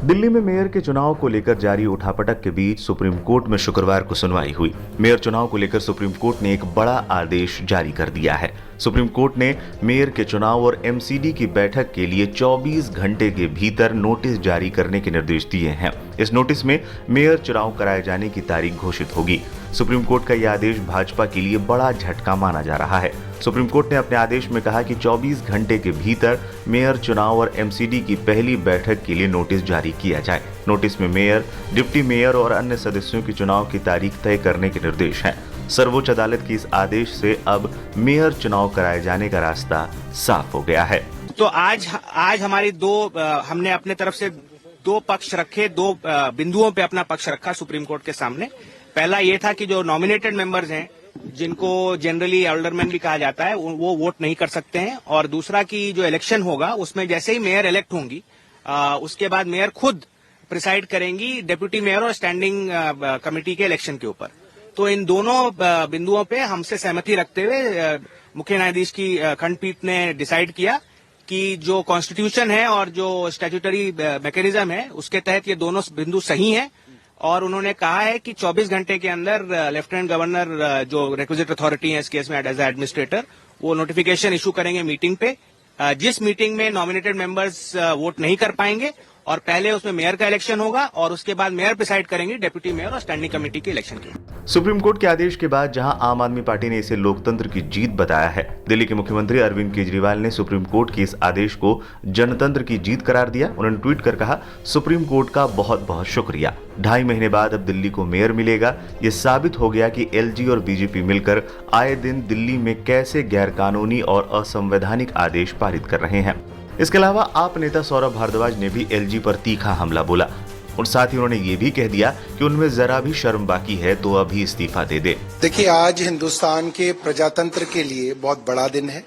दिल्ली में मेयर के चुनाव को लेकर जारी उठापटक के बीच सुप्रीम कोर्ट में शुक्रवार को सुनवाई हुई। मेयर चुनाव को लेकर सुप्रीम कोर्ट ने एक बड़ा आदेश जारी कर दिया है। सुप्रीम कोर्ट ने मेयर के चुनाव और एमसीडी की बैठक के लिए 24 घंटे के भीतर नोटिस जारी करने के निर्देश दिए हैं। इस नोटिस में मेयर चुनाव कराए जाने की तारीख घोषित होगी। सुप्रीम कोर्ट का यह आदेश भाजपा के लिए बड़ा झटका माना जा रहा है। सुप्रीम कोर्ट ने अपने आदेश में कहा कि 24 घंटे के भीतर मेयर चुनाव और एमसीडी की पहली बैठक के लिए नोटिस जारी किया जाए। नोटिस में मेयर, डिप्टी मेयर और अन्य सदस्यों के चुनाव की तारीख तय करने के निर्देश हैं। सर्वोच्च अदालत के इस आदेश से अब मेयर चुनाव कराए जाने का रास्ता साफ हो गया है। तो आज हमारी हमने अपने तरफ से दो पक्ष रखे, दो बिंदुओं पे अपना पक्ष रखा सुप्रीम कोर्ट के सामने। पहला ये था कि जो नॉमिनेटेड मेंबर्स हैं, जिनको जनरली एल्डरमैन भी कहा जाता है, वो वोट नहीं कर सकते हैं। और दूसरा कि जो इलेक्शन होगा उसमें जैसे ही मेयर इलेक्ट होंगी उसके बाद मेयर खुद प्रिसाइड करेंगी डिप्टी मेयर और स्टैंडिंग कमेटी के इलेक्शन के ऊपर। तो इन दोनों बिंदुओं पे हमसे सहमति रखते हुए मुख्य न्यायाधीश की खंडपीठ ने डिसाइड किया कि जो कॉन्स्टिट्यूशन है और जो स्टैट्यूटरी मैकेनिज्म है उसके तहत ये दोनों बिंदु सही हैं। और उन्होंने कहा है कि 24 घंटे के अंदर लेफ्टिनेंट गवर्नर जो रिक्विजिट अथॉरिटी है इस केस में एज एडमिनिस्ट्रेटर, वो नोटिफिकेशन इशू करेंगे मीटिंग पे, जिस मीटिंग में नॉमिनेटेड मेंबर्स वोट नहीं कर पाएंगे और पहले उसमें मेयर का इलेक्शन होगा और उसके बाद मेयर डिसाइड करेंगे डिप्टी मेयर और स्टैंडिंग कमेटी के इलेक्शन के। सुप्रीम कोर्ट के आदेश के बाद जहां आम आदमी पार्टी ने इसे लोकतंत्र की जीत बताया है, दिल्ली के मुख्यमंत्री अरविंद केजरीवाल ने सुप्रीम कोर्ट के इस आदेश को जनतंत्र की जीत करार दिया। उन्होंने ट्वीट कर कहा, सुप्रीम कोर्ट का बहुत बहुत शुक्रिया। 2.5 महीने बाद अब दिल्ली को मेयर मिलेगा। ये साबित हो गया कि एलजी और बीजेपी मिलकर आए दिन दिल्ली में कैसे गैरकानूनी और असंवैधानिक आदेश पारित कर रहे हैं। इसके अलावा आप नेता सौरभ भारद्वाज ने भी एलजी पर तीखा हमला बोला और साथ ही उन्होंने ये भी कह दिया कि उनमें जरा भी शर्म बाकी है तो अभी इस्तीफा दे दे। देखिए, आज हिंदुस्तान के प्रजातंत्र के लिए बहुत बड़ा दिन है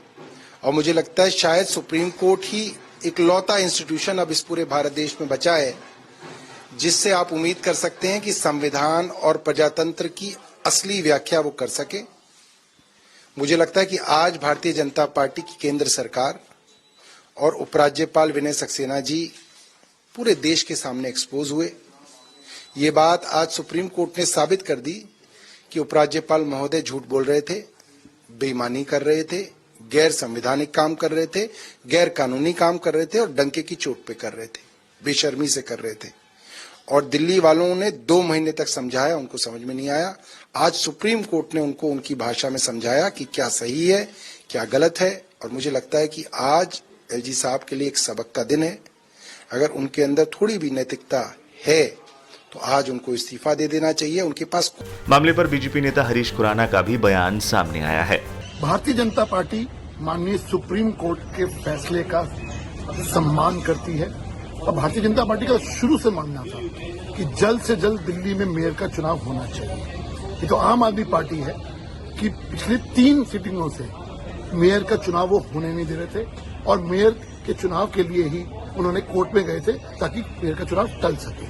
और मुझे लगता है शायद सुप्रीम कोर्ट ही इकलौता इंस्टीट्यूशन अब इस पूरे भारत देश में बचा है जिससे आप उम्मीद कर सकते हैं कि संविधान और प्रजातंत्र की असली व्याख्या वो कर सके। मुझे लगता है कि आज भारतीय जनता पार्टी की केंद्र सरकार और उपराज्यपाल विनय सक्सेना जी पूरे देश के सामने एक्सपोज हुए। ये बात आज सुप्रीम कोर्ट ने साबित कर दी कि उपराज्यपाल महोदय झूठ बोल रहे थे, बेईमानी कर रहे थे, गैर संवैधानिक काम कर रहे थे, गैर कानूनी काम कर रहे थे और डंके की चोट पे कर रहे थे, बेशर्मी से कर रहे थे। और दिल्ली वालों ने 2 महीने तक समझाया, उनको समझ में नहीं आया। आज सुप्रीम कोर्ट ने उनको उनकी भाषा में समझाया कि क्या सही है, क्या गलत है। और मुझे लगता है कि आज एलजी साहब के लिए एक सबक का दिन है। अगर उनके अंदर थोड़ी भी नैतिकता है तो आज उनको इस्तीफा दे देना चाहिए। उनके पास मामले पर बीजेपी नेता हरीश खुराना का भी बयान सामने आया है। भारतीय जनता पार्टी माननीय सुप्रीम कोर्ट के फैसले का सम्मान करती है और भारतीय जनता पार्टी का शुरू से मानना था कि जल्द से जल्द दिल्ली में मेयर का चुनाव होना चाहिए। ये तो आम आदमी पार्टी है कि पिछले 3 सिटिंगों से मेयर का चुनाव वो होने नहीं दे रहे थे और मेयर के चुनाव के लिए ही उन्होंने कोर्ट में गए थे ताकि मेयर का चुनाव टल सके।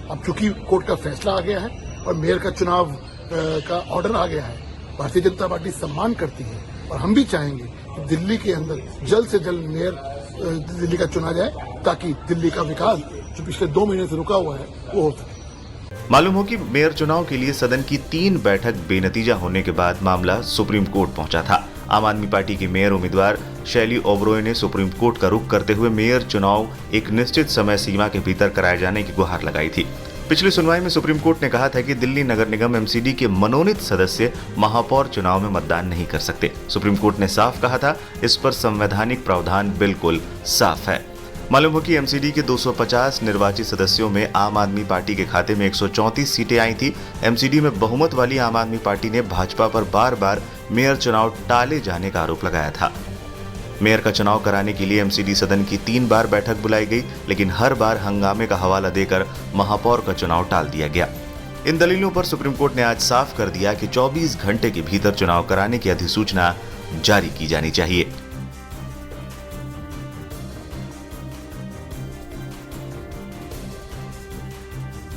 अब चूंकि कोर्ट का फैसला आ गया है और मेयर का चुनाव का ऑर्डर आ गया है, भारतीय जनता पार्टी सम्मान करती है और हम भी चाहेंगे कि दिल्ली के अंदर जल्द से जल्द मेयर दिल्ली का चुना जाए ताकि दिल्ली का विकास जो पिछले 2 महीने से रुका हुआ है वो हो सके। मालूम हो कि मेयर चुनाव के लिए सदन की 3 बैठक बेनतीजा होने के बाद मामला सुप्रीम कोर्ट पहुंचा था। आम आदमी पार्टी की मेयर उम्मीदवार शैली ओबरॉय ने सुप्रीम कोर्ट का रुख करते हुए मेयर चुनाव एक निश्चित समय सीमा के भीतर कराए जाने की गुहार लगाई थी। पिछली सुनवाई में सुप्रीम कोर्ट ने कहा था कि दिल्ली नगर निगम एमसीडी के मनोनीत सदस्य महापौर चुनाव में मतदान नहीं कर सकते। सुप्रीम कोर्ट ने साफ कहा था, इस पर संवैधानिक प्रावधान बिल्कुल साफ है। मालूम हो कि एमसीडी के 250 निर्वाचित सदस्यों में आम आदमी पार्टी के खाते में 134 सीटें आई थी। एमसीडी में बहुमत वाली आम आदमी पार्टी ने भाजपा पर बार बार मेयर चुनाव टाले जाने का आरोप लगाया था। मेयर का चुनाव कराने के लिए एमसीडी सदन की 3 बार बैठक बुलाई गई, लेकिन हर बार हंगामे का हवाला देकर महापौर का चुनाव टाल दिया गया। इन दलीलों पर सुप्रीम कोर्ट ने आज साफ कर दिया कि 24 घंटे के भीतर चुनाव कराने की अधिसूचना जारी की जानी चाहिए।